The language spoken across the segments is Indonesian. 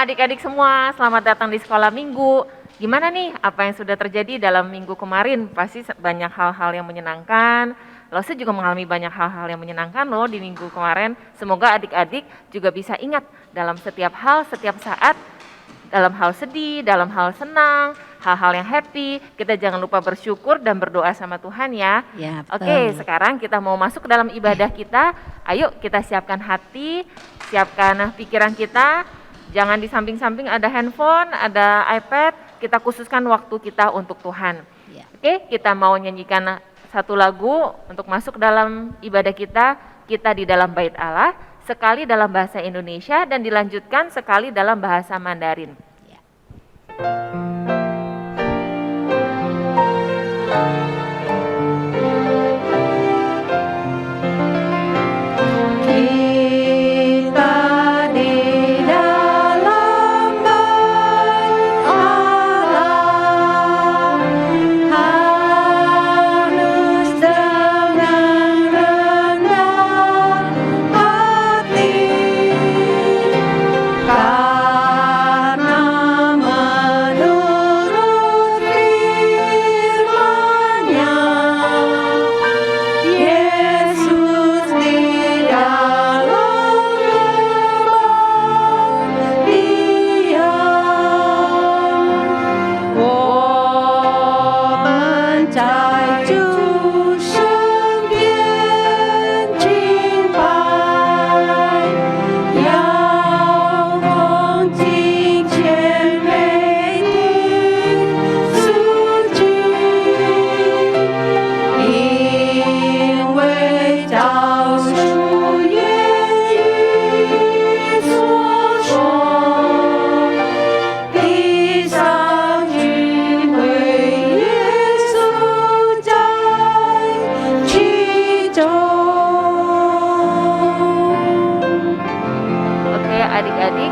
adik-adik semua, selamat datang di sekolah minggu. Gimana nih apa yang sudah terjadi dalam minggu kemarin? Pasti banyak hal-hal yang menyenangkan. Lose juga mengalami banyak hal-hal yang menyenangkan loh di minggu kemarin. Semoga adik-adik juga bisa ingat dalam setiap hal, setiap saat, dalam hal sedih, dalam hal senang, hal-hal yang happy, kita jangan lupa bersyukur dan berdoa sama Tuhan ya. Ya, betul. Oke, sekarang kita mau masuk ke dalam ibadah kita. Ayo kita siapkan hati, siapkan pikiran kita. Jangan di samping-samping ada handphone, ada iPad. Kita khususkan waktu kita untuk Tuhan. Ya. Oke, kita mau nyanyikan satu lagu untuk masuk dalam ibadah kita. Kita di dalam bait Allah, sekali dalam bahasa Indonesia dan dilanjutkan sekali dalam bahasa Mandarin. Ya.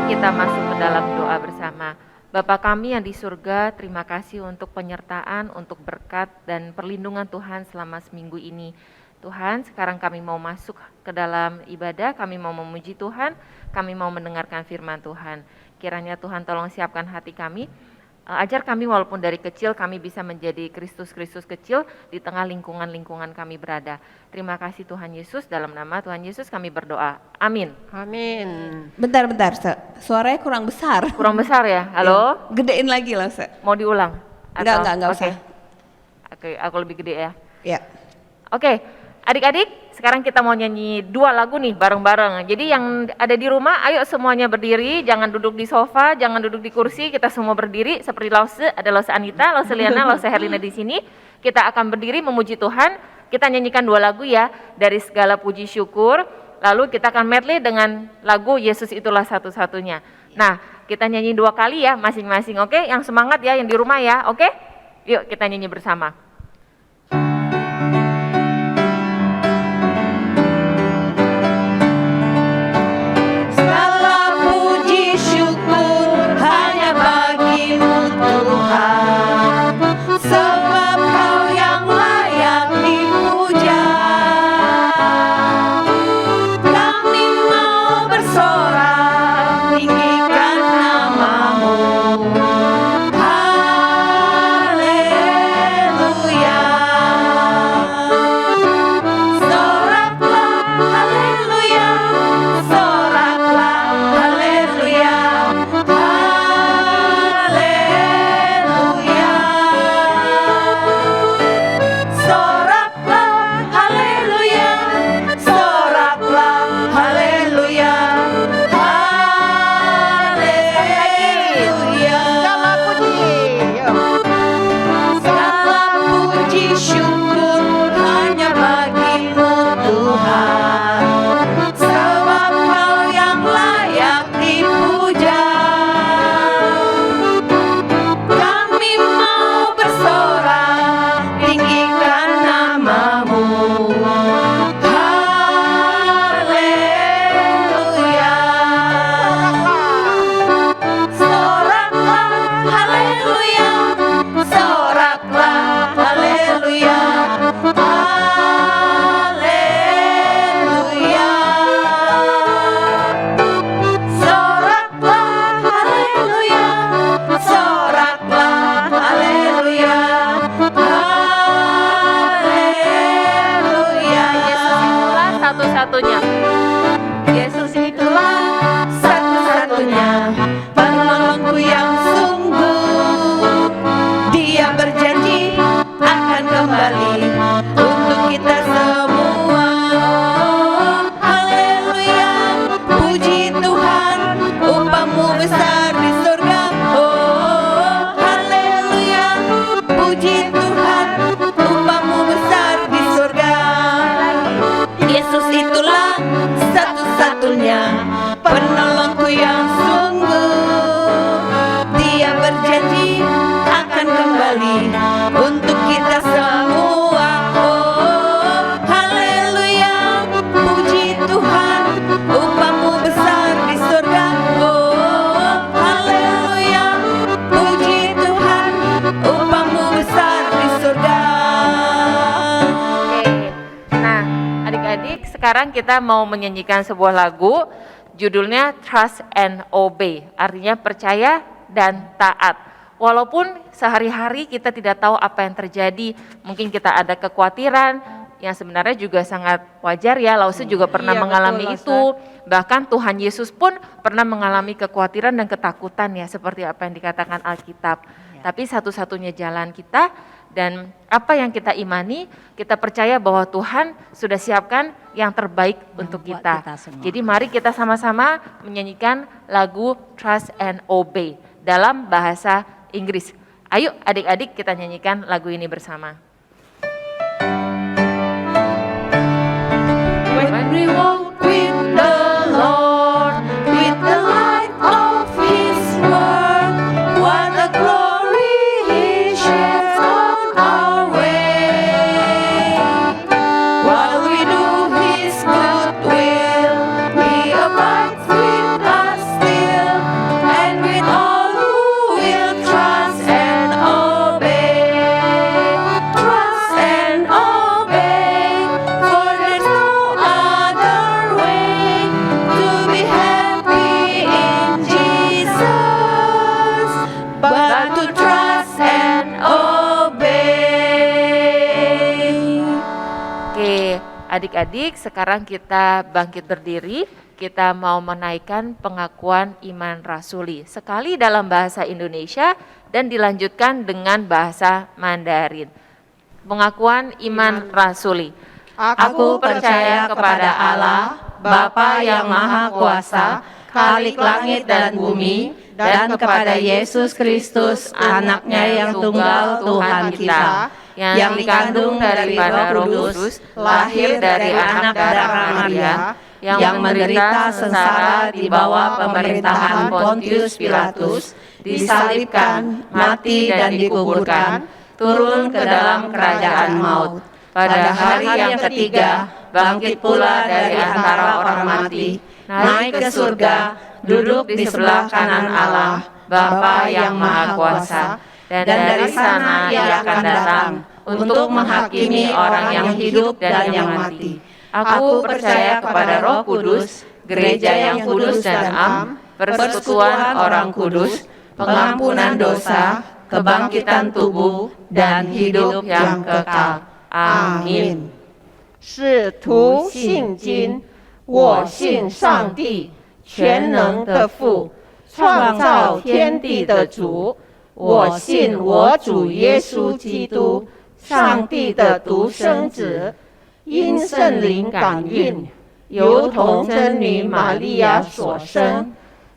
Kita masuk ke dalam doa bersama. Bapa kami yang di surga, terima kasih untuk penyertaan, untuk berkat dan perlindungan Tuhan selama seminggu ini. Tuhan, sekarang kami mau masuk ke dalam ibadah, kami mau memuji Tuhan, kami mau mendengarkan firman Tuhan. Kiranya Tuhan tolong siapkan hati kami, ajar kami walaupun dari kecil kami bisa menjadi Kristus-Kristus kecil di tengah lingkungan-lingkungan kami berada. Terima kasih Tuhan Yesus, dalam nama Tuhan Yesus kami berdoa. Amin. Amin. Bentar, suaranya kurang besar. Kurang besar ya? Halo? Ya. Gedein lagi lah, Mau diulang? Enggak usah. Oke, aku lebih gede ya? Ya. Oke, adik-adik sekarang kita mau nyanyi 2 lagu nih bareng-bareng. Jadi yang ada di rumah, ayo semuanya berdiri, jangan duduk di sofa, jangan duduk di kursi, kita semua berdiri seperti Lause, ada Lause Anita, Lause Liana, Lause Herlina di sini. Kita akan berdiri memuji Tuhan, kita nyanyikan 2 lagu ya, dari segala puji syukur, lalu kita akan medley dengan lagu Yesus itulah satu-satunya. Nah, kita nyanyi 2 kali ya masing-masing, oke? Yang semangat ya, yang di rumah ya, oke? Yuk kita nyanyi bersama. Soraklah, haleluya. satu-satunya. Yesus itulah satu-satunya penolongku yang sungguh. Dia berjanji akan kembali untuk kita semua. Haleluya, puji Tuhan, upamu besar di surga. Oh, haleluya, puji Tuhan, upamu besar di surga. Yesus itulah satu-satunya penolongku yang sungguh. Dia berjanji akan kembali untuk kita semua. Oh, haleluya, puji Tuhan, upamu besar di surga. Oh, haleluya, puji Tuhan, upamu besar di surga. Oke. Nah, adik-adik, sekarang kita mau menyanyikan sebuah lagu, judulnya Trust and Obey, artinya percaya dan taat. Walaupun sehari-hari kita tidak tahu apa yang terjadi, mungkin kita ada kekhawatiran, yang sebenarnya juga sangat wajar ya, Lause juga pernah Iya, mengalami betul, itu. Bahkan Tuhan Yesus pun pernah mengalami kekhawatiran dan ketakutan ya, seperti apa yang dikatakan Alkitab. Tapi satu-satunya jalan kita dan apa yang kita imani, kita percaya bahwa Tuhan sudah siapkan yang terbaik untuk buat kita. kita semua. Jadi mari kita sama-sama menyanyikan lagu Trust and Obey dalam bahasa Inggris. Ayo adik-adik kita nyanyikan lagu ini bersama. When we walk with the Lord, with the light of His word, what a glory He shares on our way. While we do His good will, He abides with us still, and with all who will trust and obey. Trust and obey, for there's no other way to be happy in Jesus, but to trust and obey. Oke, adik-adik sekarang kita bangkit berdiri, kita mau menaikkan pengakuan iman rasuli. Sekali dalam bahasa Indonesia dan dilanjutkan dengan bahasa Mandarin. Pengakuan iman rasuli. Aku percaya kepada Allah, Bapa yang Maha Kuasa, Khalik langit dan bumi, dan kepada Yesus Kristus, Anaknya yang tunggal Tuhan kita, yang dikandung daripada Roh Kudus, lahir dari anak darah Maria, yang menderita sengsara di bawah pemerintahan Pontius Pilatus, disalibkan, mati dan dikuburkan, turun ke dalam kerajaan maut. Pada hari yang ketiga, bangkit pula dari antara orang mati, naik ke surga, duduk di sebelah kanan Allah, Bapa yang Maha Kuasa, dan dari sana Ia akan datang untuk menghakimi orang yang hidup dan yang mati. Aku percaya kepada Roh Kudus, gereja yang kudus dan am, persekutuan orang kudus, pengampunan dosa, kebangkitan tubuh, dan hidup yang kekal. Amin. 使徒信经，我信上帝，全能的父，创造天地的主。我信我主耶稣基督，上帝的独生子，因圣灵感孕，由童贞女玛利亚所生，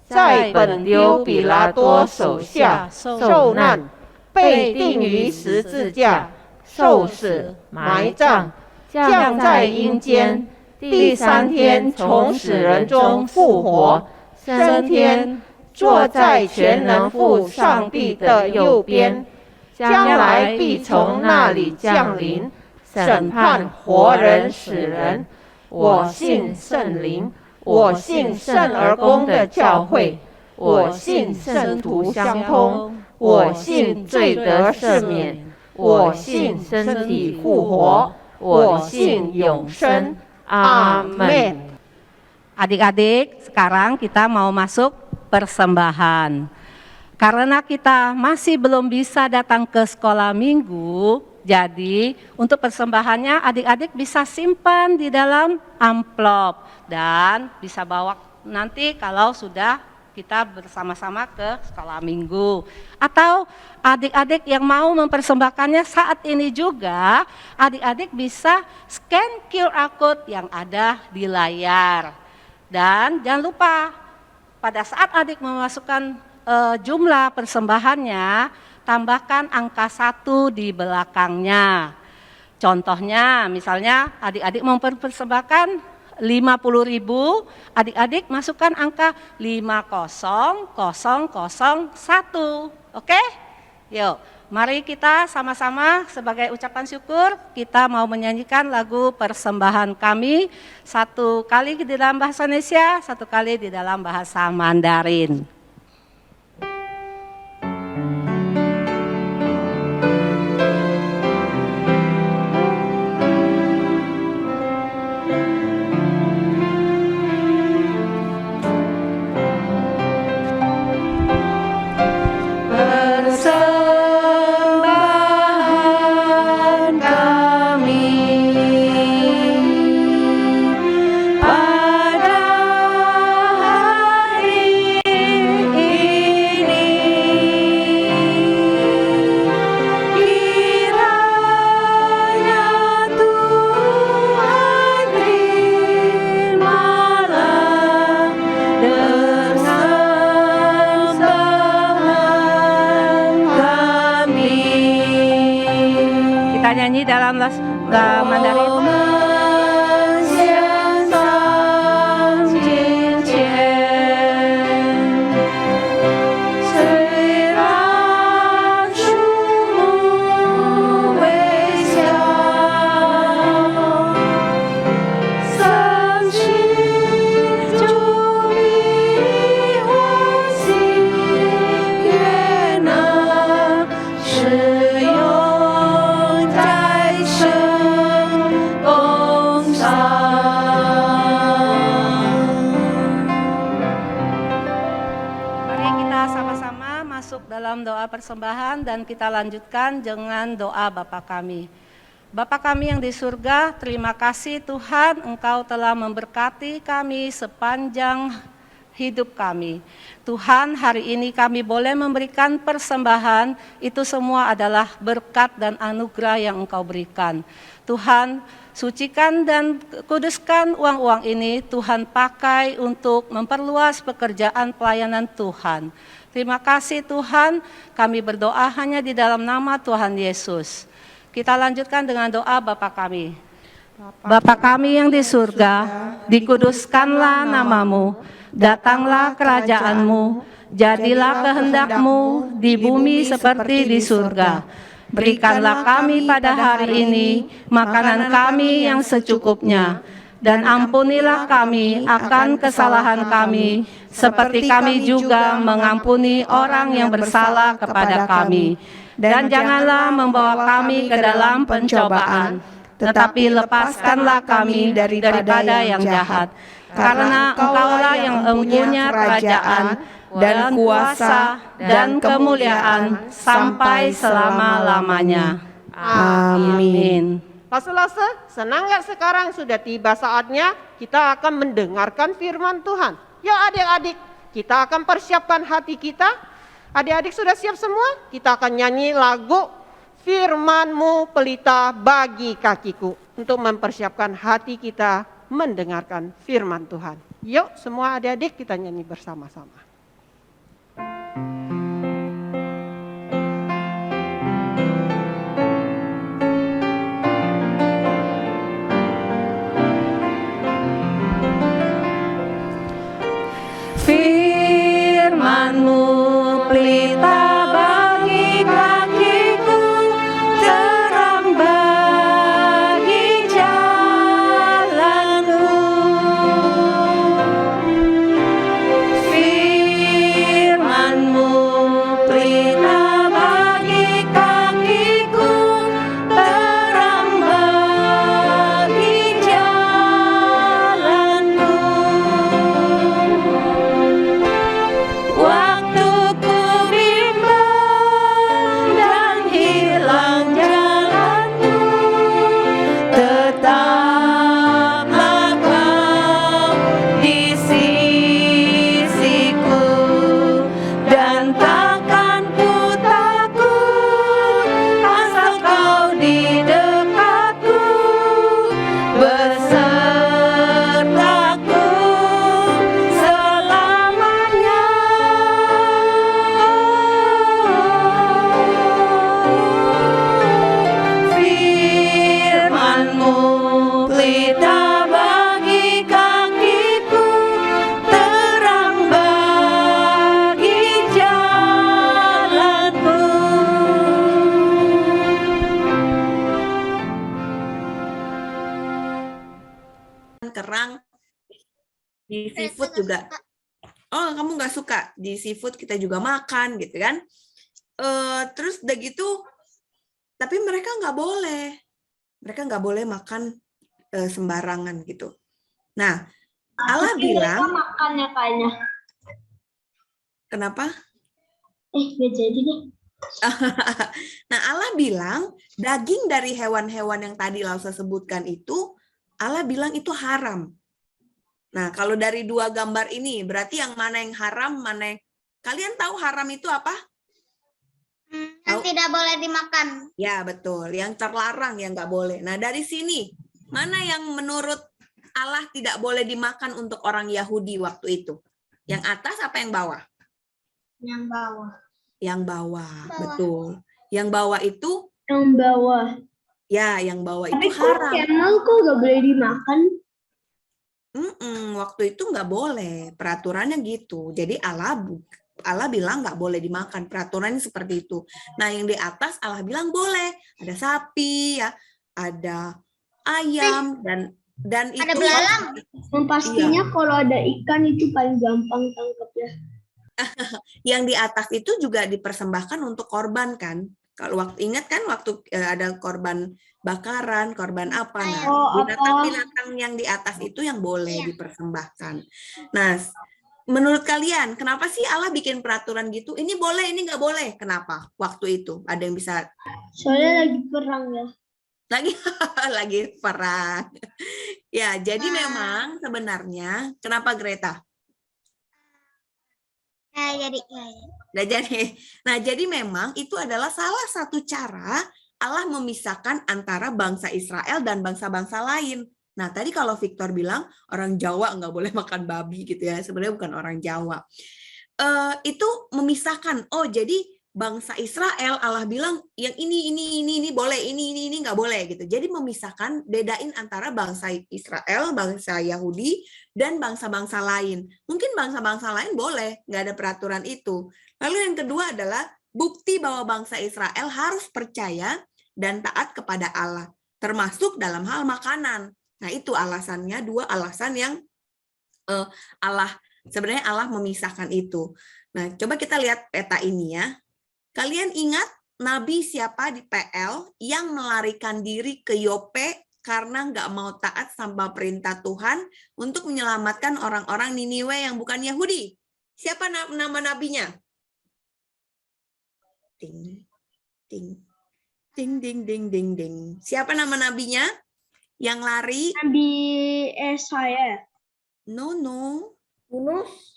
在本丢比拉多手下受难，被钉于十字架，受死，埋葬，降在阴间，第三天从死人中复活，升天，坐在全能父上帝的右边，将来必从那里降临，审判活人死人。我信圣灵，我信圣而公的教会，我信圣徒相通，我信罪得赦免，我信身体复活，我信永生。阿门。 Adik-adik, sekarang kita mau masuk persembahan. Karena kita masih belum bisa datang ke sekolah minggu, Jadi untuk persembahannya adik-adik bisa simpan di dalam amplop dan bisa bawa nanti kalau sudah kita bersama-sama ke sekolah minggu. Atau adik-adik yang mau mempersembahkannya saat ini juga, adik-adik bisa scan QR code yang ada di layar. Dan jangan lupa, pada saat adik memasukkan jumlah persembahannya, tambahkan angka 1 di belakangnya. Contohnya, misalnya adik-adik mempersembahkan 50.000, adik-adik masukkan angka 50001. Oke? Yuk, mari kita sama-sama sebagai ucapan syukur, kita mau menyanyikan lagu persembahan kami, 1 kali di dalam bahasa Indonesia, 1 kali di dalam bahasa Mandarin. Persembahan kami pada hari ini, kiranya Tuhan terimalah dengan kita nyanyi dalam Mandarin. Dalam doa persembahan dan kita lanjutkan dengan doa Bapa kami. Bapa kami yang di surga, terima kasih Tuhan Engkau telah memberkati kami sepanjang hidup kami. Tuhan, hari ini kami boleh memberikan persembahan, itu semua adalah berkat dan anugerah yang Engkau berikan. Tuhan, sucikan dan kuduskan uang-uang ini, Tuhan pakai untuk memperluas pekerjaan pelayanan Tuhan. Terima kasih Tuhan, kami berdoa hanya di dalam nama Tuhan Yesus. Kita lanjutkan dengan doa Bapa kami. Bapa kami yang di surga, dikuduskanlah namamu, datanglah kerajaanmu, jadilah kehendak-Mu di bumi seperti di surga. Berikanlah kami pada hari ini makanan kami yang secukupnya, dan ampunilah kami akan kesalahan kami, seperti kami juga mengampuni orang yang bersalah kepada kami. Dan janganlah membawa kami ke dalam pencobaan, tetapi lepaskanlah kami daripada yang jahat. Karena Engkaulah yang mempunyai kerajaan, dan kuasa, dan kemuliaan, sampai selama-lamanya. Amin. Lase-lase, senang gak sekarang sudah tiba saatnya kita akan mendengarkan firman Tuhan. Ya adik-adik, kita akan persiapkan hati kita. Adik-adik sudah siap semua? Kita akan nyanyi lagu Firman-Mu pelita bagi kakiku, untuk mempersiapkan hati kita mendengarkan firman Tuhan. Yuk semua adik-adik kita nyanyi bersama-sama. Firman-Mu pelita bagi kakiku, terang bagi jalanku. kerang. Di seafood juga. Oh, kamu nggak suka? Di seafood kita juga makan gitu kan. Terus udah gitu, tapi mereka nggak boleh. Mereka nggak boleh makan sembarangan gitu. Nah, Allah bilang, makan ya kayaknya. kenapa? Gak jadi deh. Nah, Allah bilang daging dari hewan-hewan yang tadi Lausa sebutkan itu, Allah bilang itu haram. Nah, kalau dari dua gambar ini, berarti yang mana yang haram, mana yang... Kalian tahu haram itu apa? Yang tidak boleh dimakan. Ya, betul. Yang terlarang, yang nggak boleh. Nah, dari sini, mana yang menurut Allah tidak boleh dimakan untuk orang Yahudi waktu itu? Yang atas apa yang bawah? Yang bawah. Yang bawah, betul. Yang bawah itu, Yang bawah. ya, yang bawah Tapi itu kok haram. camel kok gak boleh dimakan? Waktu itu nggak boleh, peraturannya gitu. Jadi Allah bilang nggak boleh dimakan, peraturannya seperti itu. Nah, yang di atas Allah bilang boleh, ada sapi ya, ada ayam dan Ada itu belalang. Yang pastinya kalau ada ikan itu paling gampang tangkapnya. yang di atas itu juga dipersembahkan untuk korban kan. Kalau ingat kan waktu ada korban bakaran, korban apa, nah binatang-binatang yang di atas itu yang boleh dipersembahkan. Nah, menurut kalian kenapa sih Allah bikin peraturan gitu? Ini boleh, ini nggak boleh. Kenapa? Waktu itu ada yang bisa? Soalnya lagi perang ya. Lagi perang. Ya, jadi memang sebenarnya kenapa Greta? Nah, jadi memang itu adalah salah satu cara Allah memisahkan antara bangsa Israel dan bangsa-bangsa lain. Nah, tadi kalau Victor bilang orang Jawa nggak boleh makan babi gitu ya, sebenarnya bukan orang Jawa. Itu memisahkan. Oh, jadi bangsa Israel Allah bilang yang ini boleh, ini nggak boleh gitu. Jadi memisahkan, bedain antara bangsa Israel, bangsa Yahudi, dan bangsa-bangsa lain. Mungkin bangsa-bangsa lain boleh, nggak ada peraturan itu. Lalu yang kedua adalah bukti bahwa bangsa Israel harus percaya dan taat kepada Allah, termasuk dalam hal makanan. Nah, itu alasannya, dua alasan yang sebenarnya Allah memisahkan itu. Nah, coba kita lihat peta ini ya. Kalian ingat nabi siapa di PL yang melarikan diri ke Yope karena nggak mau taat sama perintah Tuhan untuk menyelamatkan orang-orang Niniwe yang bukan Yahudi? Siapa nama nabinya? Ding, ding, ding, ding, ding, ding, ding. Siapa nama nabinya? Yang lari? Nabi Yesaya. No. Yunus.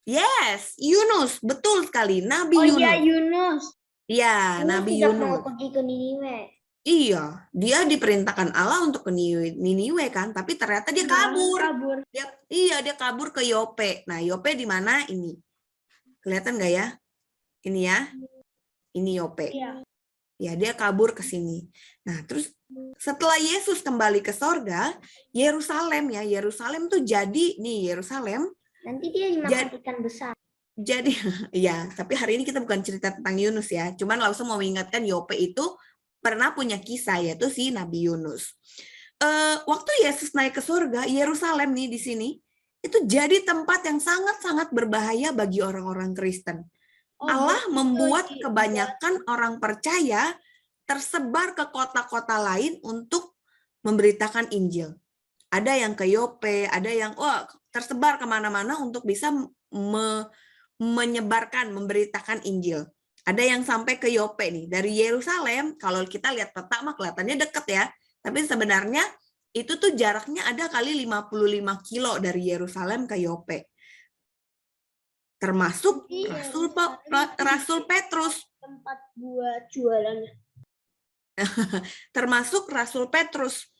Yes, Yunus. Betul sekali. Nabi Oh Yunus. iya, Yunus. Ya, Nabi tidak Yunus. mau pergi ke Niniwe. Iya, dia diperintahkan Allah untuk ke Niniwe kan, tapi ternyata dia kabur. Dia kabur ke Yope. Nah, Yope di mana ini? Kelihatan nggak ya? Ini ya. Ini Yope. Iya. Ya, dia kabur ke sini. Nah, terus setelah Yesus kembali ke sorga, Yerusalem tuh jadi nih Yerusalem. Nanti dia dimakan ikan besar. Jadi, ya, tapi hari ini kita bukan cerita tentang Yunus ya. Cuman langsung mau mengingatkan Yope itu pernah punya kisah, yaitu si Nabi Yunus. Waktu Yesus naik ke surga, Yerusalem nih di sini, itu jadi tempat yang sangat-sangat berbahaya bagi orang-orang Kristen. Allah membuat kebanyakan orang percaya tersebar ke kota-kota lain untuk memberitakan Injil. Ada yang ke Yope, ada yang tersebar kemana-mana untuk bisa menyebarkan, memberitakan Injil. Ada yang sampai ke Yope nih. Dari Yerusalem, kalau kita lihat peta mah kelihatannya deket ya. Tapi sebenarnya itu tuh jaraknya ada kali 55 kilo dari Yerusalem ke Yope. Termasuk Rasul Petrus. Tempat buat jualan. Termasuk Rasul Petrus.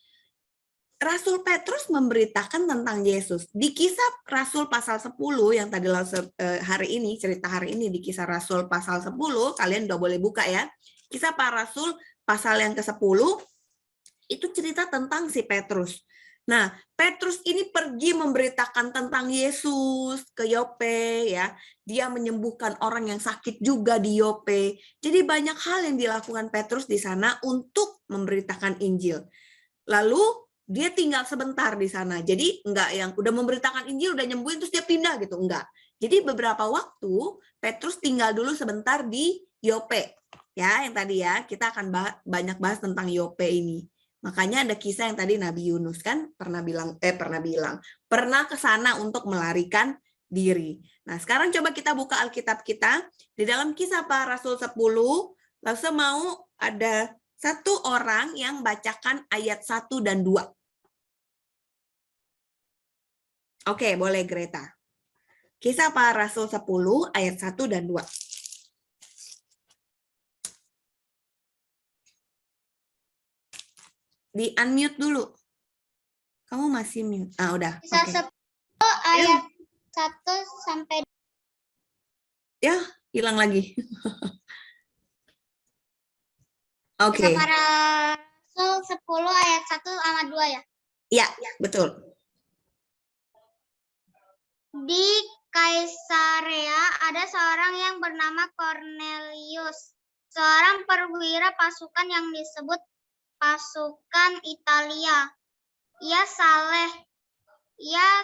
Rasul Petrus memberitakan tentang Yesus. Di Kisah Rasul pasal 10 yang tadi hari ini, cerita hari ini di Kisah Rasul pasal 10, kalian udah boleh buka ya. Kisah para Rasul pasal yang ke-10, itu cerita tentang si Petrus. Nah, Petrus ini pergi memberitakan tentang Yesus ke Yope ya. Dia menyembuhkan orang yang sakit juga di Yope. Jadi banyak hal yang dilakukan Petrus di sana untuk memberitakan Injil. Lalu dia tinggal sebentar di sana. Jadi enggak yang udah memberitakan Injil, udah nyembuhin terus dia pindah gitu, enggak. Jadi beberapa waktu Petrus tinggal dulu sebentar di Yope. Ya, yang tadi ya, kita akan banyak bahas tentang Yope ini. Makanya ada kisah yang tadi Nabi Yunus kan pernah ke sana untuk melarikan diri. Nah, sekarang coba kita buka Alkitab kita. Di dalam Kisah Para Rasul 10, langsung mau ada satu orang yang bacakan ayat 1 dan 2. Oke, boleh Greta. Kisah Para Rasul 10 ayat 1 dan 2. Di unmute dulu. Kamu masih mute. Ah, udah. Kisah Oke. 10 ayat 1 sampai Ya, hilang lagi. Oke. Kisah Para Rasul 10 ayat 1 sama 2 ya. Ya, betul. Di Kaisarea ada seorang yang bernama Cornelius, seorang perwira pasukan yang disebut pasukan Italia. Ia saleh, ia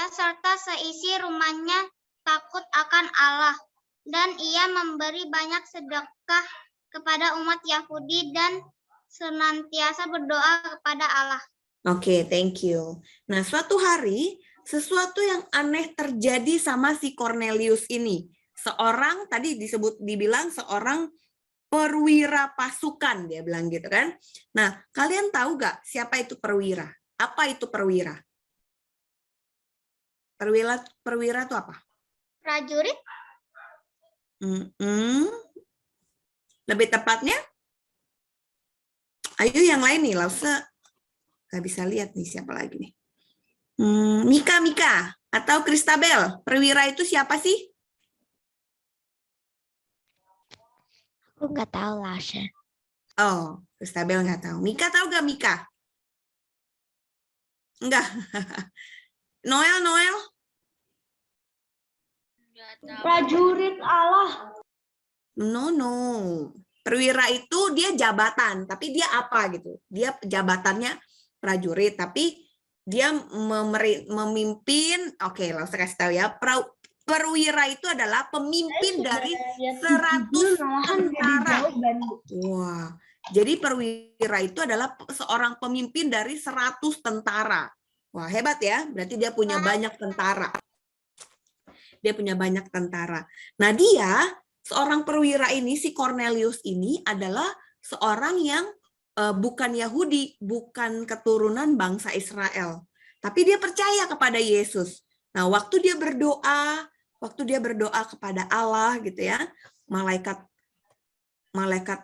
serta seisi rumahnya takut akan Allah, dan ia memberi banyak sedekah kepada umat Yahudi dan senantiasa berdoa kepada Allah. Oke, thank you. Nah, suatu hari sesuatu yang aneh terjadi sama si Cornelius ini. Seorang tadi dibilang seorang perwira pasukan, dia bilang gitu kan. Nah, kalian tahu gak siapa itu perwira? Apa itu perwira? Perwira itu apa? Prajurit? Lebih tepatnya? Ayo yang lain nih, Lausa. Gak bisa lihat nih siapa lagi nih. Mika atau Kristabel, perwira itu siapa sih? Aku nggak tahu lah, Chef. Oh, Kristabel nggak tahu. Mika tahu gak Mika? Enggak. Noel? Prajurit Allah. No. Perwira itu dia jabatan, tapi dia apa gitu? Dia jabatannya prajurit, tapi dia memimpin. Oke, langsung kasih tahu ya. Perwira itu adalah pemimpin dari 100 tentara. Wah, jadi perwira itu adalah seorang pemimpin dari 100 tentara. Wah, hebat ya. Berarti dia punya banyak tentara. Nah, dia seorang perwira ini, si Cornelius ini adalah seorang yang bukan Yahudi, bukan keturunan bangsa Israel. Tapi dia percaya kepada Yesus. Nah, waktu dia berdoa kepada Allah gitu ya, malaikat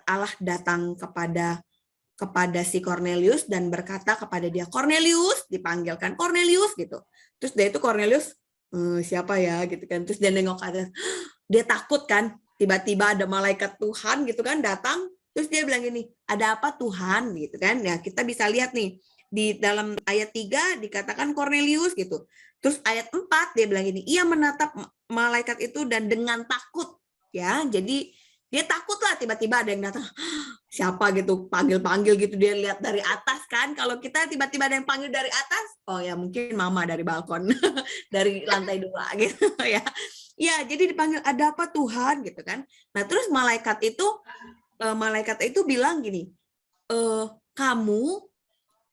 Allah datang kepada si Cornelius dan berkata kepada dia, Cornelius, dipanggilkan Cornelius gitu. Terus dia itu Cornelius, siapa ya gitu kan. Terus dia nengok ke atas, dia takut kan, tiba-tiba ada malaikat Tuhan gitu kan datang. Terus dia bilang gini, ada apa Tuhan gitu kan. Ya, kita bisa lihat nih di dalam ayat 3 dikatakan Cornelius gitu. Terus ayat 4 dia bilang gini, ia menatap malaikat itu dan dengan takut ya. Jadi dia takut lah, tiba-tiba ada yang datang, siapa gitu, panggil-panggil gitu, dia lihat dari atas kan. Kalau kita tiba-tiba ada yang panggil dari atas, oh ya mungkin mama dari balkon dari lantai 2 gitu ya. Ya, jadi dipanggil, ada apa Tuhan gitu kan. Nah, terus malaikat itu bilang gini, kamu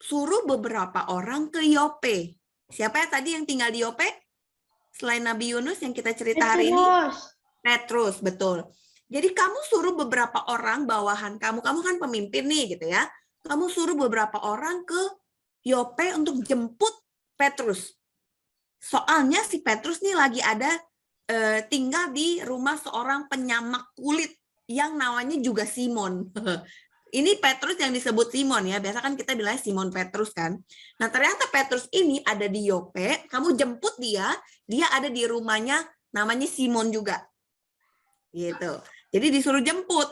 suruh beberapa orang ke Yope. Siapa ya tadi yang tinggal di Yope? Selain Nabi Yunus yang kita cerita hari ini? Petrus, betul. Jadi kamu suruh beberapa orang bawahan kamu kan pemimpin nih gitu ya. Kamu suruh beberapa orang ke Yope untuk jemput Petrus. Soalnya si Petrus nih lagi ada tinggal di rumah seorang penyamak kulit yang namanya juga Simon. Ini Petrus yang disebut Simon ya. Biasa kan kita bilangnya Simon Petrus kan. Nah, ternyata Petrus ini ada di Yope, kamu jemput dia ada di rumahnya namanya Simon juga. Gitu. Jadi disuruh jemput.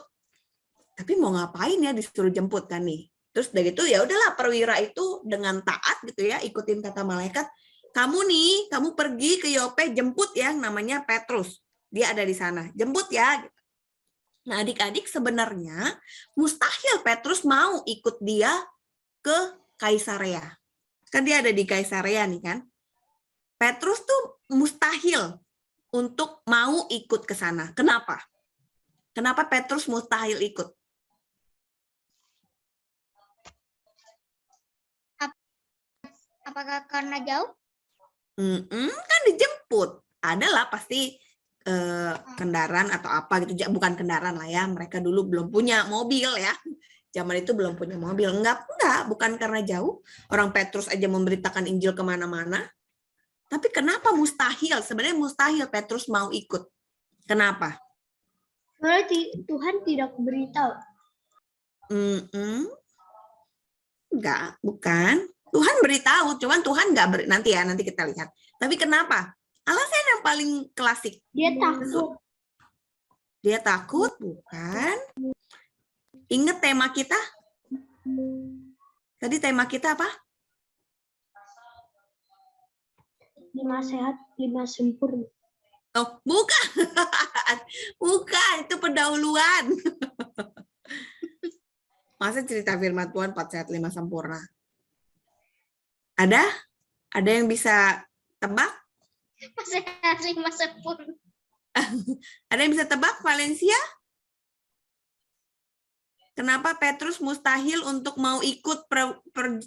Tapi mau ngapain ya disuruh jemput kan nih. Terus dari itu ya udahlah perwira itu dengan taat gitu ya, ikutin kata malaikat. Kamu pergi ke Yope, jemput ya namanya Petrus. Dia ada di sana. Jemput ya. Nah, adik-adik sebenarnya mustahil Petrus mau ikut dia ke Kaisarea. Kan dia ada di Kaisarea nih kan. Petrus tuh mustahil untuk mau ikut ke sana. Kenapa? Kenapa Petrus mustahil ikut? Apakah karena jauh? Kan dijemput. Adalah pasti kendaraan atau apa gitu. Bukan kendaraan lah ya. Mereka dulu belum punya mobil ya. Zaman itu belum punya mobil. Enggak, bukan karena jauh. Orang Petrus aja memberitakan Injil kemana-mana. Tapi kenapa mustahil? Sebenarnya mustahil Petrus mau ikut. Kenapa? Karena Tuhan tidak beritahu. Enggak, bukan. Tuhan beritahu, cuman Tuhan enggak nanti kita lihat. Tapi kenapa? Alasan yang paling klasik. Dia takut. Dia takut, bukan? Ingat tema kita? Tadi tema kita apa? 5 sehat, 5 sempurna. Oh, bukan. Bukan, itu pendahuluan. Masa cerita firman Tuhan 4 sehat 5 sempurna? Ada? Ada yang bisa tebak? 5 sehat, 5 sempurna. Ada yang bisa tebak, Valencia? Kenapa Petrus mustahil untuk mau ikut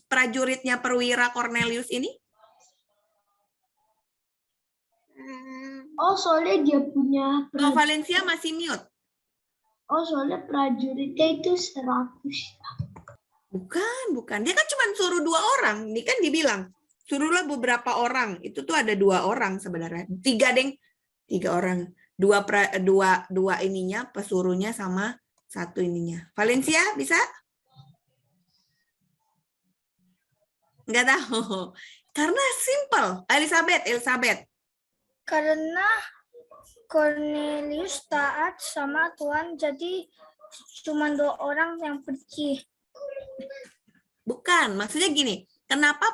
prajuritnya perwira Cornelius ini? Oh, soalnya dia punya Oh, Valencia masih mute. Oh, soalnya prajuritnya itu 100. Bukan. Dia kan cuma suruh 2 orang. Ini kan dibilang, suruhlah beberapa orang. Itu tuh ada 2 orang sebenarnya. 3 orang. 2 ininya, pesuruhnya sama 1 ininya. Valencia bisa? Nggak tahu. Karena simple. Elizabeth. Karena Cornelius taat sama Tuhan, jadi cuma 2 orang yang pergi. Bukan, maksudnya gini. Kenapa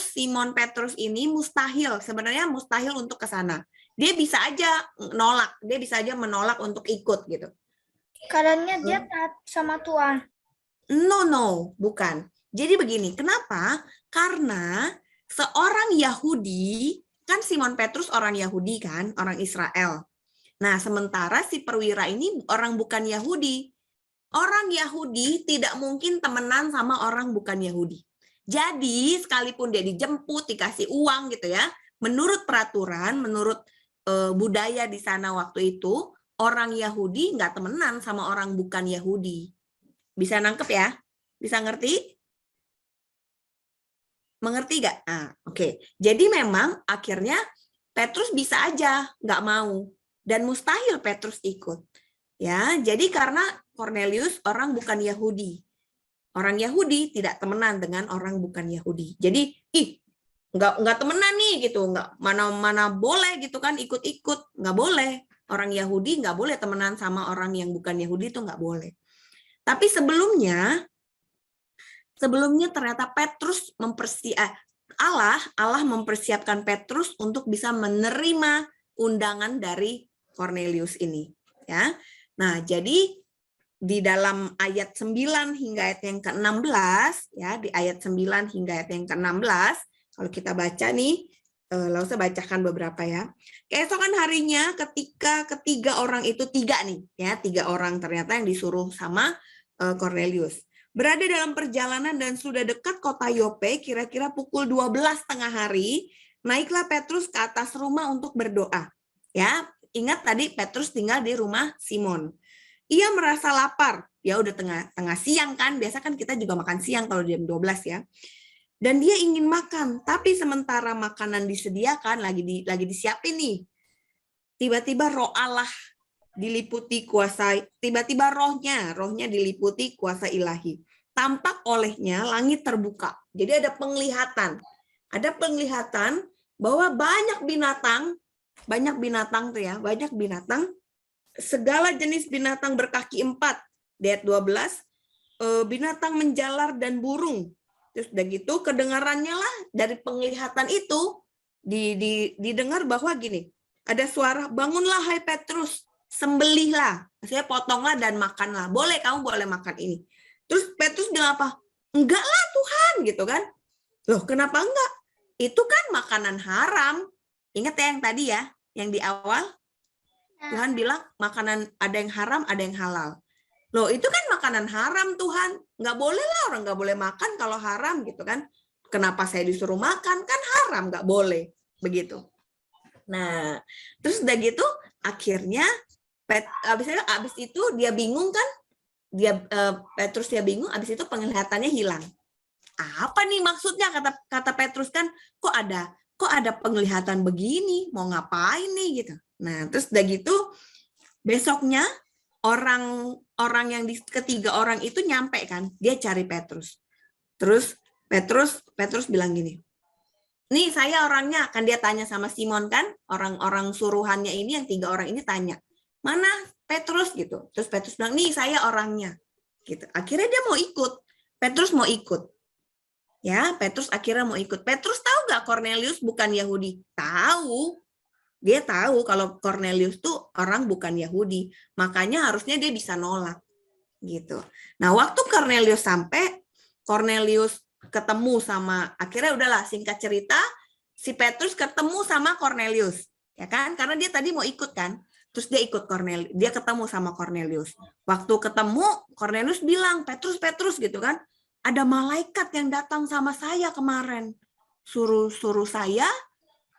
Simon Petrus ini sebenarnya mustahil untuk ke sana. Dia bisa aja menolak untuk ikut gitu. Karena dia taat sama Tuhan. No, bukan. Jadi begini, kenapa? Karena seorang Yahudi, kan Simon Petrus orang Yahudi kan, orang Israel. Nah, sementara si perwira ini orang bukan Yahudi. Orang Yahudi tidak mungkin temenan sama orang bukan Yahudi. Jadi, sekalipun dia dijemput, dikasih uang gitu ya, menurut peraturan, menurut budaya di sana waktu itu, orang Yahudi nggak temenan sama orang bukan Yahudi. Bisa nangkep ya? Bisa ngerti? Mengerti nggak? Oke. Jadi memang akhirnya Petrus bisa aja nggak mau. Dan mustahil Petrus ikut. Ya, jadi karena Cornelius orang bukan Yahudi. Orang Yahudi tidak temenan dengan orang bukan Yahudi. Jadi, nggak temenan nih gitu, nggak mana boleh gitu kan ikut-ikut, nggak boleh. Orang Yahudi nggak boleh temenan sama orang yang bukan Yahudi, itu nggak boleh. Tapi sebelumnya ternyata Petrus Allah mempersiapkan Petrus untuk bisa menerima undangan dari Cornelius ini, ya. Nah, jadi di dalam ayat 9 hingga ayat yang ke-16, ya, di ayat 9 hingga ayat yang ke-16, kalau kita baca nih, lalu saya bacakan beberapa ya. Keesokan harinya ketika ketiga orang itu, 3 nih, ya, 3 orang ternyata yang disuruh sama Cornelius. Berada dalam perjalanan dan sudah dekat kota Yope, kira-kira pukul 12 tengah hari, naiklah Petrus ke atas rumah untuk berdoa. Ya, ingat tadi Petrus tinggal di rumah Simon. Ia merasa lapar. Ya udah tengah siang kan, biasa kan kita juga makan siang kalau jam 12 ya. Dan dia ingin makan, tapi sementara makanan disediakan lagi disiapin nih. Tiba-tiba roh Allah diliputi kuasa, tiba-tiba rohnya diliputi kuasa ilahi. Tampak olehnya langit terbuka. Jadi ada penglihatan. Ada penglihatan bahwa banyak binatang tuh ya, banyak binatang, segala jenis binatang berkaki 4. Di ayat 12, binatang menjalar dan burung. Terus udah gitu kedengarannya lah dari penglihatan itu didengar bahwa gini, ada suara, bangunlah hai Petrus, sembelihlah, maksudnya potonglah dan makanlah. Kamu boleh makan ini. Terus Petrus bilang apa? Enggak lah Tuhan gitu kan. Loh kenapa enggak? Itu kan makanan haram. Ingat ya yang tadi ya, yang di awal Tuhan bilang makanan ada yang haram, ada yang halal. Loh itu kan makanan haram Tuhan. Nggak boleh lah, orang nggak boleh makan kalau haram gitu kan. Kenapa saya disuruh makan? Kan haram, nggak boleh. Begitu. Nah, terus udah gitu akhirnya abis itu dia bingung kan? Petrus dia bingung, abis itu penglihatannya hilang. Apa nih maksudnya, kata Petrus kan, kok ada penglihatan begini, mau ngapain nih gitu. Nah, terus udah gitu besoknya orang yang ketiga orang itu nyampe kan, dia cari Petrus. Terus Petrus bilang gini, nih saya orangnya, kan dia tanya sama Simon kan, orang-orang suruhannya ini, yang 3 orang ini tanya, mana Petrus gitu. Terus Petrus bilang, nih saya orangnya. Gitu. Akhirnya dia mau ikut. Petrus mau ikut. Ya, Petrus akhirnya mau ikut. Petrus tahu nggak Cornelius bukan Yahudi? Tahu. Dia tahu kalau Cornelius tuh orang bukan Yahudi. Makanya harusnya dia bisa nolak. Gitu. Nah, waktu Cornelius sampai, Cornelius ketemu sama, akhirnya udahlah singkat cerita, si Petrus ketemu sama Cornelius. Ya kan? Karena dia tadi mau ikut kan. Terus dia ikut Cornelius, dia ketemu sama Cornelius. Waktu ketemu, Cornelius bilang, Petrus gitu kan, ada malaikat yang datang sama saya kemarin, suruh saya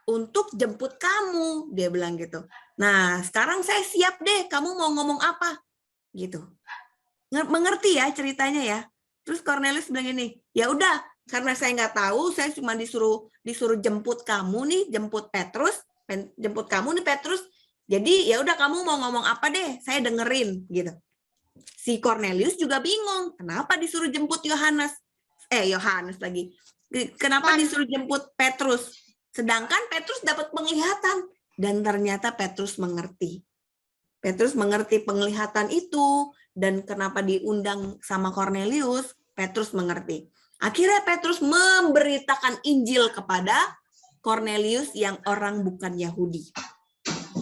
untuk jemput kamu, dia bilang gitu. Nah, sekarang saya siap deh, kamu mau ngomong apa? Gitu. Mengerti ya ceritanya ya? Terus Cornelius bilang ini, ya udah, karena saya nggak tahu, saya cuma disuruh jemput kamu nih, jemput kamu nih Petrus. Jadi ya udah kamu mau ngomong apa deh, saya dengerin gitu. Si Cornelius juga bingung, kenapa disuruh jemput Yohanes lagi. Kenapa disuruh jemput Petrus? Sedangkan Petrus dapat penglihatan dan ternyata Petrus mengerti. Petrus mengerti penglihatan itu dan kenapa diundang sama Cornelius, Petrus mengerti. Akhirnya Petrus memberitakan Injil kepada Cornelius yang orang bukan Yahudi.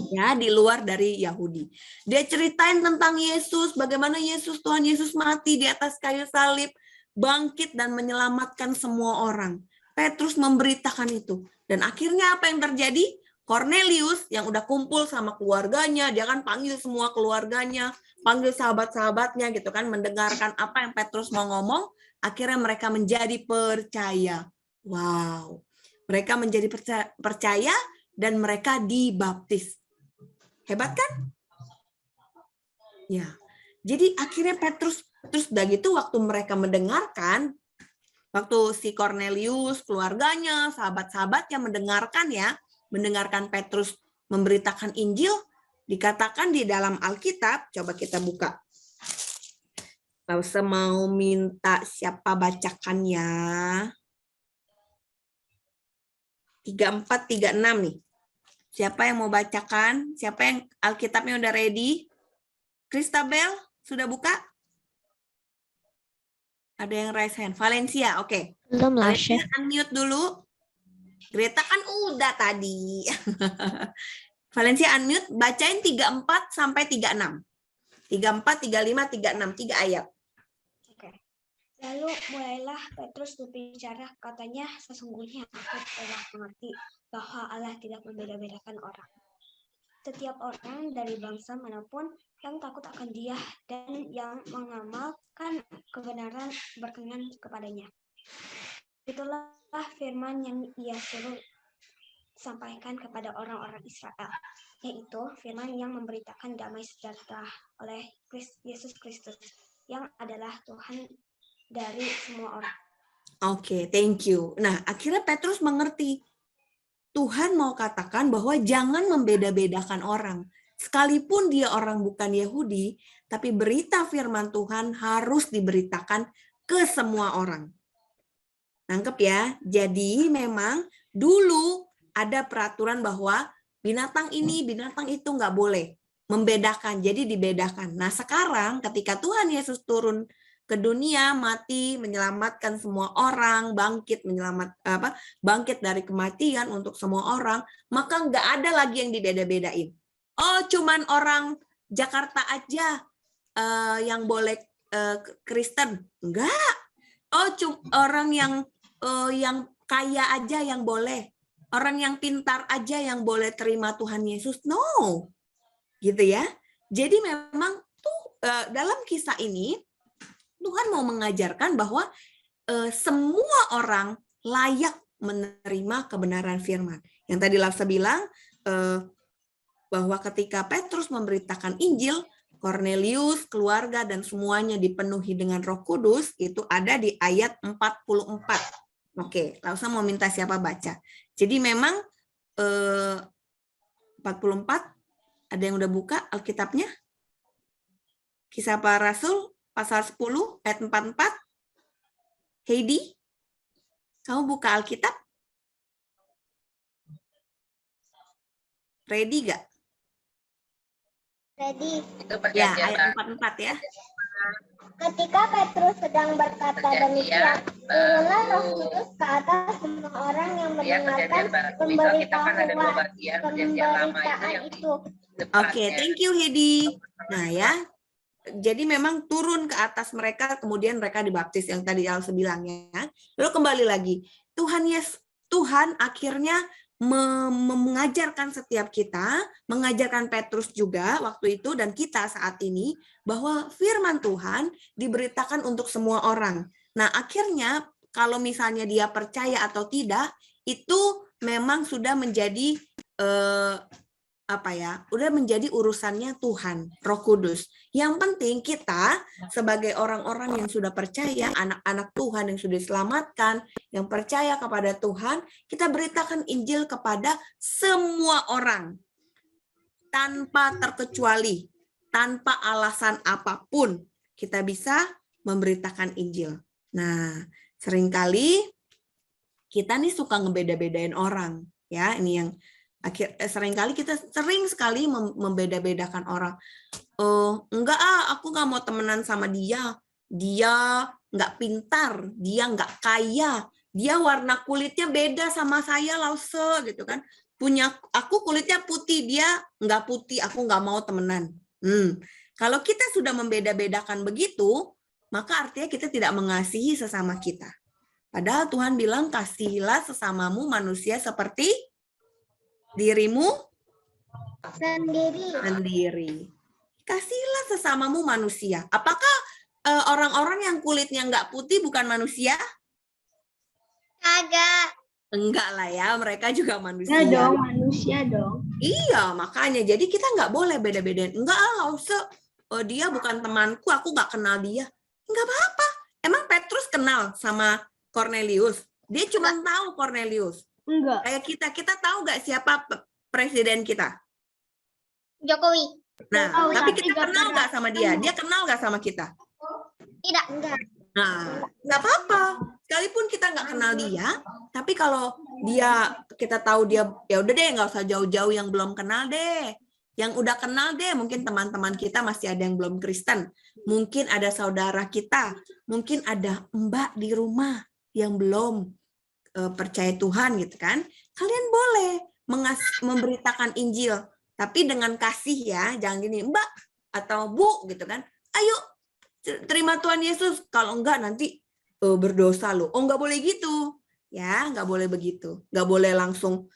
Ya, di luar dari Yahudi. Dia ceritain tentang Yesus, bagaimana Tuhan Yesus mati di atas kayu salib, bangkit dan menyelamatkan semua orang. Petrus memberitakan itu. Dan akhirnya apa yang terjadi? Cornelius yang udah kumpul sama keluarganya, dia kan panggil semua keluarganya, panggil sahabat-sahabatnya gitu kan, mendengarkan apa yang Petrus mau ngomong, akhirnya mereka menjadi percaya. Wow. Mereka menjadi percaya dan mereka dibaptis. Hebat kan? Ya. Jadi akhirnya Petrus, terus udah gitu waktu mereka mendengarkan, waktu si Cornelius, keluarganya, sahabat-sahabatnya mendengarkan Petrus memberitakan Injil, dikatakan di dalam Alkitab, coba kita buka. Kalau saya mau minta siapa bacakan ya. 34, 36 nih. Siapa yang mau bacakan? Siapa yang Alkitabnya udah ready? Christabel, sudah buka? Ada yang raise hand. Valencia, oke. Belum lah, Valencia, Chef. unmute dulu. Greta kan udah tadi. Valencia unmute, bacain 34 sampai 36. 34, 35, 36, 3 ayat. Lalu mulailah Petrus berbicara, katanya, sesungguhnya aku telah mengerti bahwa Allah tidak membeda-bedakan orang. Setiap orang dari bangsa manapun yang takut akan Dia dan yang mengamalkan kebenaran berkenan kepadanya. Itulah firman yang Ia suruh sampaikan kepada orang-orang Israel, yaitu firman yang memberitakan damai sejahtera oleh Yesus Kristus, yang adalah Tuhan dari semua orang. Oke, thank you. Nah, akhirnya Petrus mengerti. Tuhan mau katakan bahwa jangan membeda-bedakan orang. Sekalipun dia orang bukan Yahudi, tapi berita firman Tuhan harus diberitakan ke semua orang. Nangkep ya? Jadi memang dulu ada peraturan bahwa binatang ini, binatang itu nggak boleh. Membedakan, jadi dibedakan. Nah sekarang ketika Tuhan Yesus turun ke dunia, mati, menyelamatkan semua orang, bangkit dari kematian untuk semua orang, maka nggak ada lagi yang dibeda-bedain. Oh, cuman orang Jakarta aja yang boleh Kristen. Enggak. orang yang kaya aja yang boleh, orang yang pintar aja yang boleh terima Tuhan Yesus. No, gitu ya. Jadi memang tuh dalam kisah ini Tuhan mau mengajarkan bahwa semua orang layak menerima kebenaran firman. Yang tadi Lafsa bilang bahwa ketika Petrus memberitakan Injil, Cornelius, keluarga, dan semuanya dipenuhi dengan Roh Kudus, itu ada di ayat 44. Oke, Lafsa mau minta siapa baca. Jadi memang 44, ada yang udah buka Alkitabnya? Kisah Para Rasul, pasal 10, ayat 44. Heidi, kamu buka Alkitab? Ready gak? Ready. Ya, ayat 44 ya. Ketika Petrus sedang berkata demikian, turunlah Roh Kudus ke atas semua orang yang mendengarkan pemberitaan itu. Oke, thank you Heidi. Nah ya, jadi memang turun ke atas mereka, kemudian mereka dibaptis yang tadi Alsa bilang ya. Lalu kembali lagi, Tuhan akhirnya mengajarkan setiap kita, mengajarkan Petrus juga waktu itu dan kita saat ini, bahwa firman Tuhan diberitakan untuk semua orang. Nah akhirnya kalau misalnya dia percaya atau tidak, itu memang sudah menjadi udah menjadi urusannya Tuhan, Roh Kudus. Yang penting kita sebagai orang-orang yang sudah percaya, anak-anak Tuhan yang sudah diselamatkan, yang percaya kepada Tuhan, kita beritakan Injil kepada semua orang tanpa terkecuali, tanpa alasan apapun kita bisa memberitakan Injil. Nah, seringkali kita nih suka ngebeda-bedain orang, ya. Ini yang seringkali kita sering sekali membeda-bedakan orang. Enggak aku nggak mau temenan sama dia. Dia nggak pintar, dia nggak kaya, dia warna kulitnya beda sama saya, Lause, gitu kan. Aku kulitnya putih, dia nggak putih, aku nggak mau temenan. Kalau kita sudah membeda-bedakan begitu, maka artinya kita tidak mengasihi sesama kita. Padahal Tuhan bilang, kasihilah sesamamu manusia seperti dirimu sendiri. Kasihlah sesamamu manusia. Apakah orang-orang yang kulitnya nggak putih bukan manusia? Kagak. Enggak lah ya, mereka juga manusia. Ya dong, manusia dong. Iya, makanya. Jadi kita nggak boleh beda-bedain. Enggak dia bukan temanku, aku nggak kenal dia. Enggak apa-apa. Emang Petrus kenal sama Cornelius? Dia cuma tahu Cornelius. Enggak. Kayak kita tahu nggak siapa presiden kita? Jokowi. Nah, tapi kita kenal nggak sama dia? Dia kenal nggak sama kita? Tidak, enggak. Nah, nggak apa-apa. Sekalipun kita nggak kenal dia, tapi kalau kita tahu dia, ya udah deh, nggak usah jauh-jauh yang belum kenal deh. Yang udah kenal deh, mungkin teman-teman kita masih ada yang belum Kristen. Mungkin ada saudara kita, mungkin ada mbak di rumah yang belum percaya Tuhan gitu kan. Kalian boleh memberitakan Injil, tapi dengan kasih ya, jangan gini, Mbak atau Bu gitu kan. Ayo terima Tuhan Yesus, kalau enggak nanti berdosa lo. Oh, enggak boleh gitu. Ya, enggak boleh begitu. Enggak boleh langsung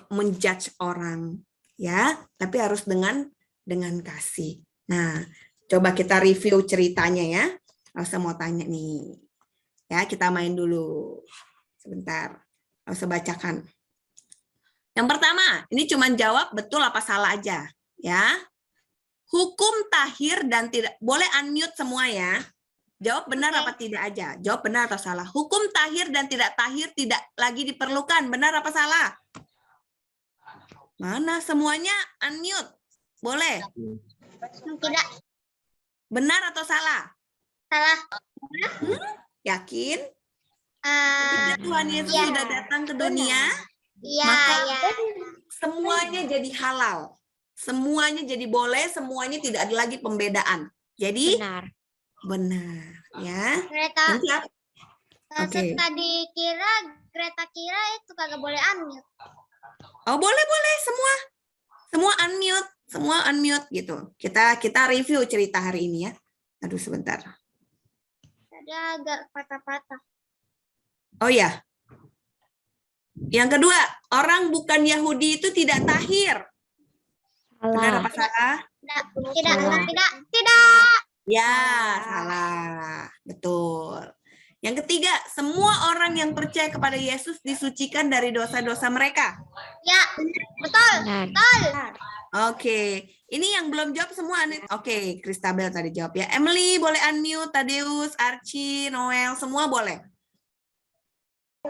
menjudge orang, ya, tapi harus dengan kasih. Nah, coba kita review ceritanya ya. Saya mau tanya nih. Ya, kita main dulu. Sebentar. Saya bacakan. Yang pertama, ini cuma jawab betul apa salah aja, ya. Hukum tahir dan tidak, boleh unmute semua ya. Jawab benar apa tidak aja. Jawab benar atau salah. Hukum tahir dan tidak tahir tidak lagi diperlukan. Benar apa salah? Mana semuanya unmute? Boleh? Tidak. Benar atau salah? Salah. Yakin? Ketika Tuhan Yesus sudah datang ke dunia, maka semuanya jadi halal. Semuanya jadi boleh, semuanya tidak ada lagi pembedaan. Jadi benar ya. Greta kira itu kagak boleh unmute. Oh, boleh semua unmute gitu. Kita review cerita hari ini ya. Aduh sebentar. Dia agak patah-patah. Oh ya. Yang kedua, orang bukan Yahudi itu tidak tahir. Benar apa salah? Tidak. Ya, salah. Betul. Yang ketiga, semua orang yang percaya kepada Yesus disucikan dari dosa-dosa mereka. Ya, betul. Betul. Oke, ini yang belum jawab semua. Oke, Christabel tadi jawab ya. Emily boleh unmute, Tadeus, Archie, Noel, semua boleh.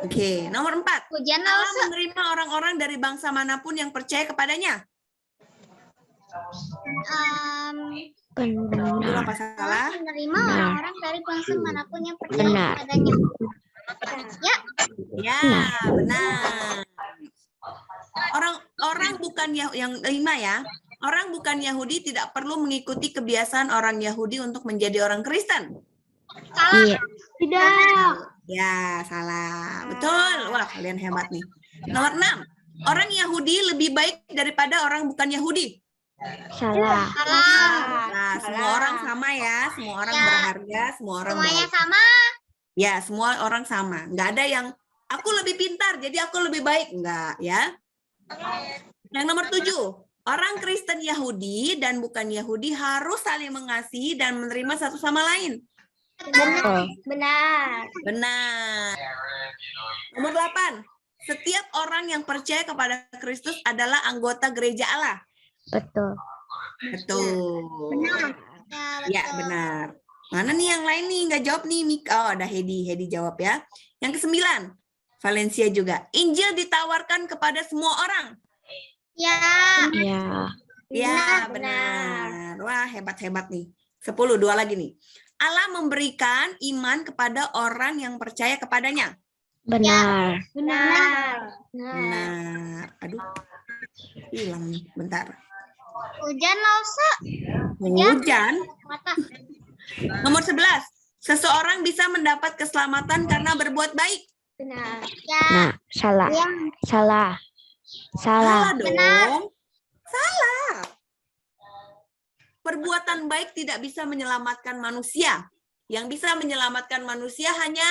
Oke, nomor 4. Hujan Allah Lause. menerima orang-orang dari bangsa manapun yang percaya kepadanya. Betul apa salah? Menerima orang-orang dari bangsa manapun yang percaya kepadanya. Ya. Ya, benar. Orang bukan yang 5 ya. Orang bukan Yahudi tidak perlu mengikuti kebiasaan orang Yahudi untuk menjadi orang Kristen. Salah. Tidak. Ya, salah. Betul. Wah, kalian hebat nih. Nomor 6. Orang Yahudi lebih baik daripada orang bukan Yahudi. Salah. Nah, semua orang sama ya. Semua orang berharga, semua orang Semuanya baik. sama. Ya, semua orang sama. Nggak ada yang aku lebih pintar, jadi aku lebih baik. Enggak, ya. Yang nomor 7. Orang Kristen Yahudi dan bukan Yahudi harus saling mengasihi dan menerima satu sama lain. Benar. Nomor 8. Setiap orang yang percaya kepada Kristus adalah anggota gereja Allah. Betul. Ya, benar. Mana nih yang lain nih? Nggak jawab nih, Mika. Oh, ada Hedi jawab ya. Yang ke-9. Valencia juga. Injil ditawarkan kepada semua orang. Ya. Ya, benar. Wah, hebat-hebat nih. 10, 2 lagi nih. Allah memberikan iman kepada orang yang percaya kepadanya. Benar. Aduh, hilang nih. Bentar. Hujan Lause. Hujan. Mata. Nomor 11. Seseorang bisa mendapat keselamatan karena berbuat baik. Benar. Ya. Salah. Ya. Salah dong. Salah. Perbuatan baik tidak bisa menyelamatkan manusia. Yang bisa menyelamatkan manusia hanya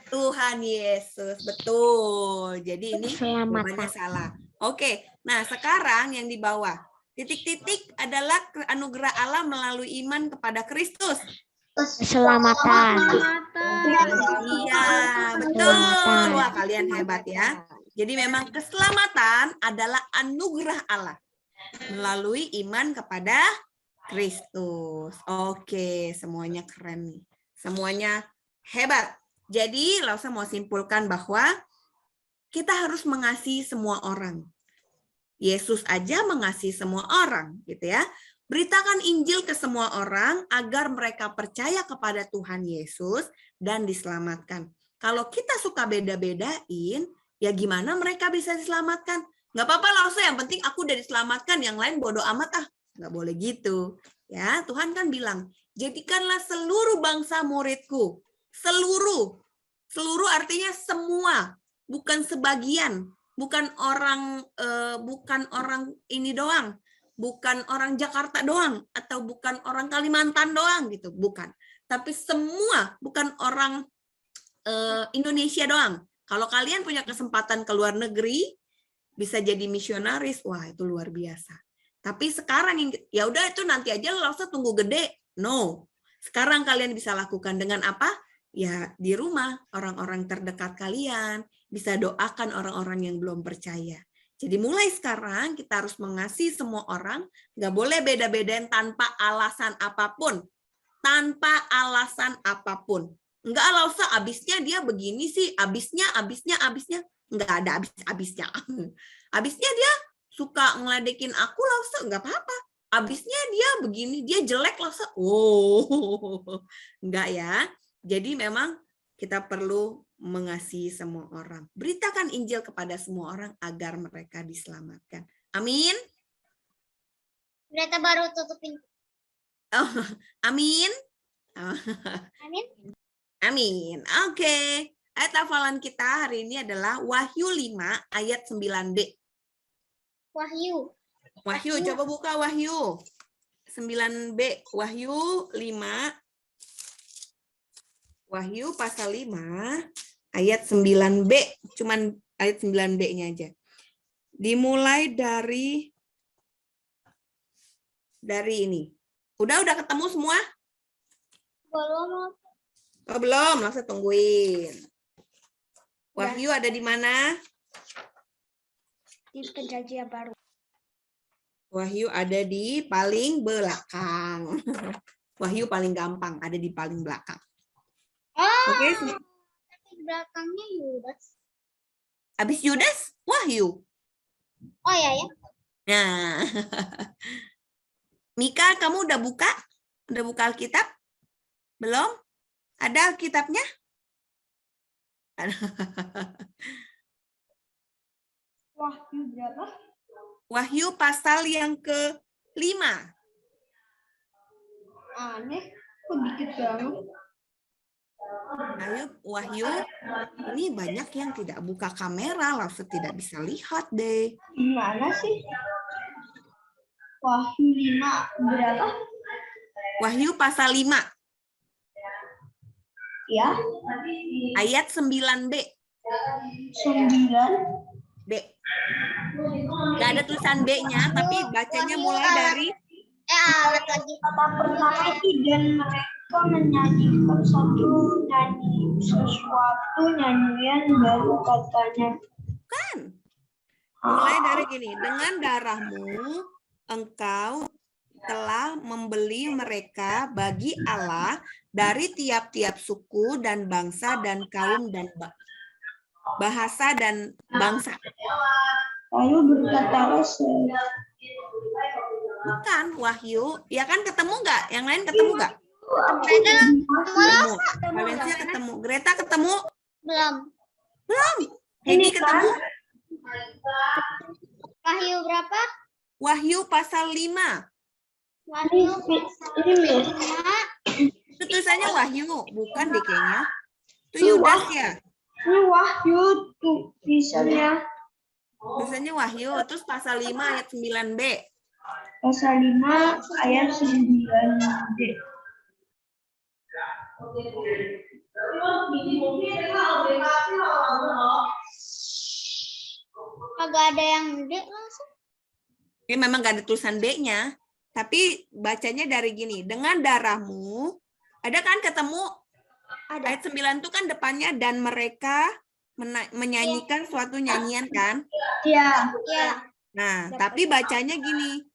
Tuhan Yesus. Betul. Jadi ini jawabannya salah. Oke. Nah, sekarang yang di bawah. Titik-titik adalah anugerah Allah melalui iman kepada Kristus. Keselamatan. Iya, betul. Wah, kalian hebat ya. Jadi memang keselamatan adalah anugerah Allah melalui iman kepada Kristus. Oke, semuanya keren nih. Semuanya hebat. Jadi, Lause mau simpulkan bahwa kita harus mengasihi semua orang. Yesus aja mengasihi semua orang, gitu ya. Beritakan Injil ke semua orang agar mereka percaya kepada Tuhan Yesus dan diselamatkan. Kalau kita suka beda-bedain, ya gimana mereka bisa diselamatkan? Nggak apa-apa Lause, yang penting aku udah diselamatkan, yang lain bodoh amat ah. Nggak boleh gitu. Ya, Tuhan kan bilang, jadikanlah seluruh bangsa muridku. Seluruh artinya semua, bukan sebagian, bukan orang ini doang, bukan orang Jakarta doang, atau bukan orang Kalimantan doang gitu, bukan. Tapi semua, bukan orang Indonesia doang. Kalau kalian punya kesempatan ke luar negeri, bisa jadi misionaris, wah itu luar biasa. Tapi sekarang ya udah itu nanti aja Lause tunggu gede. No. Sekarang kalian bisa lakukan dengan apa? Ya di rumah, orang-orang terdekat kalian, bisa doakan orang-orang yang belum percaya. Jadi mulai sekarang kita harus mengasihi semua orang, nggak boleh beda-bedain tanpa alasan apapun. Tanpa alasan apapun. Enggak Lause, abisnya dia begini sih, abisnya. Nggak ada abis-abisnya. Abisnya dia suka ngeledekin aku Lause, nggak apa-apa. Abisnya dia begini, dia jelek Lause. Oh, enggak ya. Jadi memang kita perlu mengasihi semua orang. Beritakan Injil kepada semua orang agar mereka diselamatkan. Amin. Berita baru tutupin. Oh, amin. Amin. Amin. Oke. Ayat hafalan kita hari ini adalah Wahyu 5 ayat 9b. Wahyu, coba buka Wahyu 9b. Wahyu 5 Wahyu pasal 5 ayat 9b, cuman ayat 9b-nya aja. Dimulai dari ini. Udah ketemu semua? Belum. Oh, belum, langsung tungguin. Wahyu ada di mana? Di perjanjian baru. Wahyu ada di paling belakang. Wahyu paling gampang, ada di paling belakang. Oke, Tapi belakangnya Yudas. habis Yudas, Wahyu. Oh ya ya. Nah, Mika, kamu udah buka? Udah buka Alkitab? Belum? Ada Alkitabnya? Wahyu berapa? Wahyu pasal yang ke-5. Aneh, kok dikit banget. Ayo, Wahyu, ini banyak yang tidak buka kamera, langsung tidak bisa lihat deh. Gimana sih? Wahyu 5 berapa? Wahyu pasal 5, Ya, ayat 9b. 9. B. Gak ada tulisan B-nya, tapi bacanya mulai dari Alat lagi. Kata pertama itu dan mereka menyanyikan sesuatu nyanyian baru katanya. kan. Mulai dari gini, dengan darahmu engkau telah membeli mereka bagi Allah dari tiap-tiap suku dan bangsa dan kaum dan bahasa dan bangsa. Lalu berkatalah Bukan, Wahyu. Ya kan ketemu nggak? Yang lain ketemu nggak? Ketemu. Ketemu. Valencia ketemu. Greta ketemu? Belum. Heidi ketemu? Wahyu berapa? Wahyu pasal 5. Wahyu ini Itu tulisannya Wahyu, bukan deh kayaknya. Itu Yudas ya? ini Wahyu tulisannya Tulisannya Wahyu, terus pasal 5 ayat 9b. pasal 5 ayat 9b. Agak ada yang gede langsung. Ini memang gak ada tulisan B-nya, tapi bacanya dari gini, dengan darahmu, ada kan ketemu ayat 9 itu kan depannya dan mereka menyanyikan suatu nyanyian kan? Ya. Ya. Nah, tapi bacanya gini,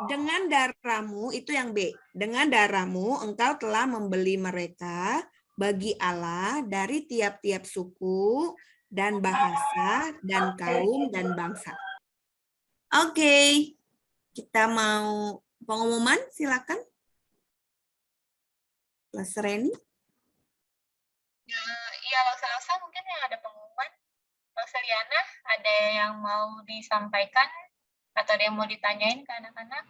dengan darahmu, itu yang B, dengan darahmu engkau telah membeli mereka bagi Allah dari tiap-tiap suku dan bahasa dan kaum dan bangsa. Oke, kita mau pengumuman, silakan. Mas Reni. Iya, Lausa mungkin yang ada pengumuman. Lausa Liana, ada yang mau disampaikan atau ada yang mau ditanyain ke anak-anak?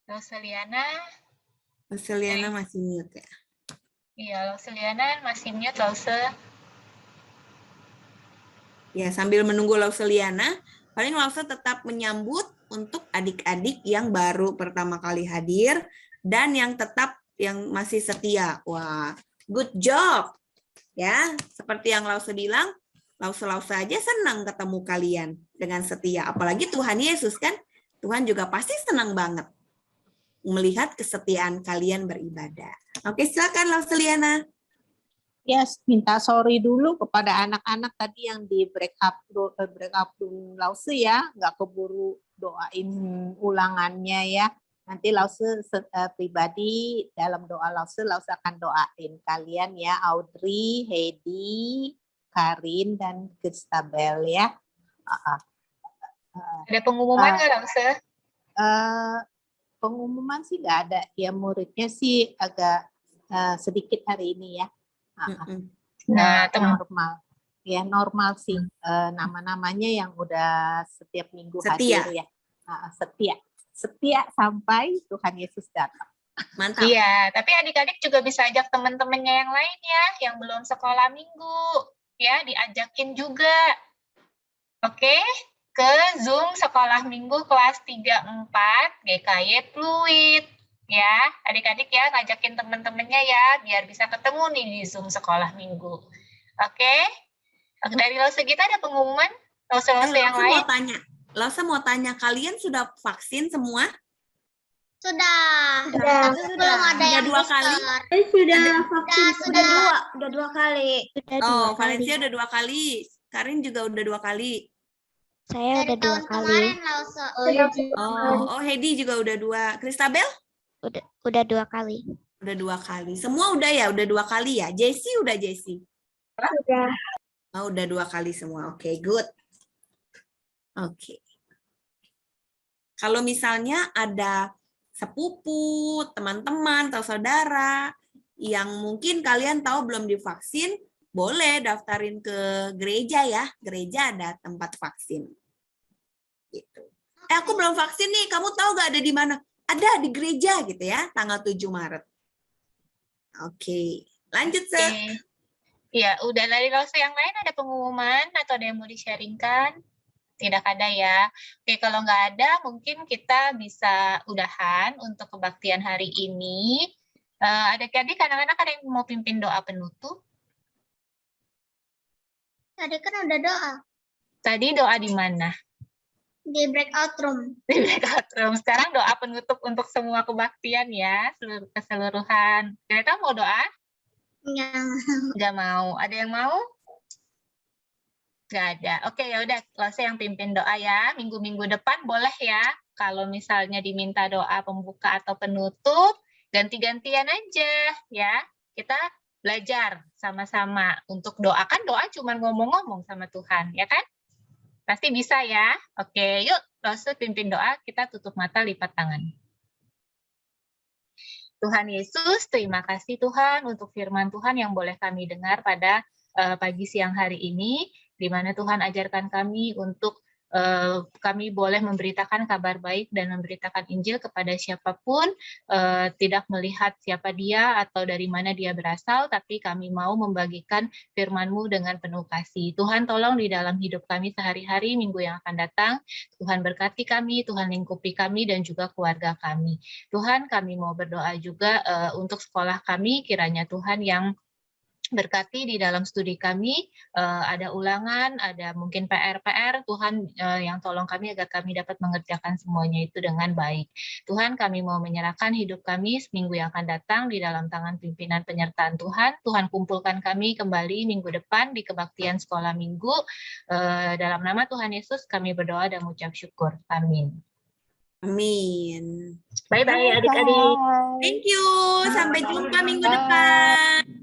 Lausa Liana. Lausa Liana masih mute ya? Iya, Lausa Liana masih mute, Lausa. Ya, sambil menunggu Lausa Liana, paling Lausa tetap menyambut untuk adik-adik yang baru pertama kali hadir dan yang tetap yang masih setia. Wah, good job. Ya, seperti yang Lausa bilang, Lausa aja senang ketemu kalian dengan setia. Apalagi Tuhan Yesus kan, Tuhan juga pasti senang banget melihat kesetiaan kalian beribadah. Oke, silakan Lausa Liana. Yes, minta sorry dulu kepada anak-anak tadi yang di break up room Lause ya, nggak keburu doain ulangannya ya. Nanti Lause pribadi dalam doa Lause akan doain kalian ya, Audrey, Heidi, Karin dan Kristabel ya. Ada pengumuman nggak, Lause? Pengumuman sih nggak ada, ya muridnya sih agak sedikit hari ini ya. Nah, normal. Ya, normal sih. Nama-namanya yang udah setiap minggu setia. hadir ya. Setia sampai Tuhan Yesus datang. Mantap. Iya, tapi adik-adik juga bisa ajak teman-temannya yang lain ya, yang belum sekolah minggu. Ya, diajakin juga. Oke? ke Zoom Sekolah Minggu kelas 3-4 GKY Fluid. Ya, adik-adik ya, ngajakin teman-temannya ya, biar bisa ketemu nih di Zoom Sekolah Minggu. Oke? Dari Lause kita ada pengumuman? Lause-lause yang lain? Lause mau tanya, kalian sudah vaksin semua? Sudah. Sudah. Tapi belum ada Sudah yang 2 kali? booster. Sudah vaksin. Sudah. Udah 2 kali. Oh, Valencia udah 2 kali. Karin juga udah 2 kali. Saya Dari tahun kemarin, Lause. Oh, Hedi juga udah 2. Kristabel? Udah 2 kali. Udah 2 kali. Semua udah ya? Udah 2 kali ya? Jessie udah Jessie? Udah. Oh, udah 2 kali semua. Oke, good. Oke. Kalau misalnya ada sepupu, teman-teman, atau saudara yang mungkin kalian tahu belum divaksin, boleh daftarin ke gereja ya. Gereja ada tempat vaksin. Gitu. Aku belum vaksin nih, kamu tahu gak ada di mana? Ada di gereja gitu ya, tanggal 7 Maret. Oke, lanjut, Sir. Ya, udah. Dari Lause yang lain ada pengumuman atau ada yang mau di-sharingkan? Tidak ada ya. Oke, kalau nggak ada, mungkin kita bisa udahan untuk kebaktian hari ini. Adik-adik, anak-anak ada yang mau pimpin doa penutup? Tadi kan udah doa. Tadi doa di mana? Di breakout room. Di breakout room. Sekarang doa penutup untuk semua kebaktian ya, keseluruhan. Kira-kira mau doa? Nggak mau. Ada yang mau? Nggak ada. Oke, ya udah. Lause yang pimpin doa ya. Minggu-minggu depan boleh ya. Kalau misalnya diminta doa pembuka atau penutup, ganti-gantian aja ya. Kita belajar sama-sama untuk doa. Kan doa cuma ngomong-ngomong sama Tuhan, ya kan? Pasti bisa ya. Oke, yuk. Lause pimpin doa. Kita tutup mata, lipat tangan. Tuhan Yesus, terima kasih Tuhan untuk firman Tuhan yang boleh kami dengar pada pagi siang hari ini, di mana Tuhan ajarkan kami untuk kami boleh memberitakan kabar baik dan memberitakan Injil kepada siapapun, tidak melihat siapa dia atau dari mana dia berasal, tapi kami mau membagikan firman-Mu dengan penuh kasih. Tuhan tolong di dalam hidup kami sehari-hari, minggu yang akan datang, Tuhan berkati kami, Tuhan lingkupi kami dan juga keluarga kami. Tuhan, kami mau berdoa juga untuk sekolah kami, kiranya Tuhan yang berkati di dalam studi kami, ada ulangan, ada mungkin PR-PR, Tuhan yang tolong kami agar kami dapat mengerjakan semuanya itu dengan baik. Tuhan, kami mau menyerahkan hidup kami seminggu yang akan datang di dalam tangan pimpinan penyertaan Tuhan. Tuhan kumpulkan kami kembali minggu depan di kebaktian sekolah minggu. Dalam nama Tuhan Yesus kami berdoa dan mengucap syukur. Amin. Amin. Bye-bye adik-adik. Thank you. Sampai jumpa minggu depan.